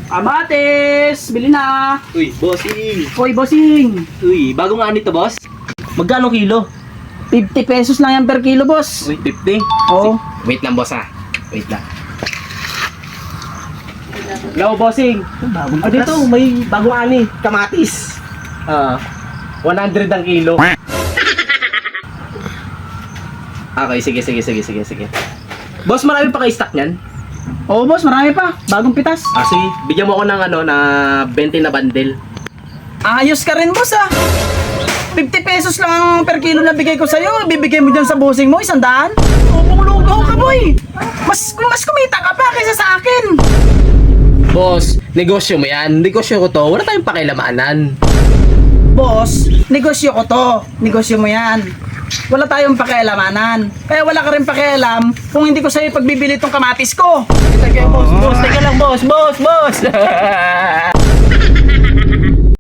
Kamatis! Bili na! Uy, bossing. Hoy, bossing! Uy, bagong ani to, boss. Magkano kilo? 50 pesos lang yan per kilo, boss. Uy, 50. Oo. Wait lang, boss ha. Wait lang. Hello, bossing. Bagong Ah, dito, may bagong ani. Kamatis. 100 ang kilo. Okay, sige. Boss, marami pa kayo stock niyan? Oo, boss. Marami pa. Bagong pitas. Sige. Bigyan mo ako ng na 20 na bundle. Ayos ka rin, boss, ah. 50 pesos lang ang per kilo na bigay ko sa'yo. Bibigay mo dyan sa bossing mo, 100? Lubong-lugaw ka, boy. Mas kumita ka pa kaysa sa akin. Boss, negosyo mo yan. Negosyo ko to. Wala tayong pakilamanan. Boss, negosyo ko to. Negosyo mo yan. Wala tayong pakialamanan. Kaya wala ka rin pakialam kung hindi ko sa'yo pagbibili tong kamatis ko. Teka, boss. Teka lang, boss.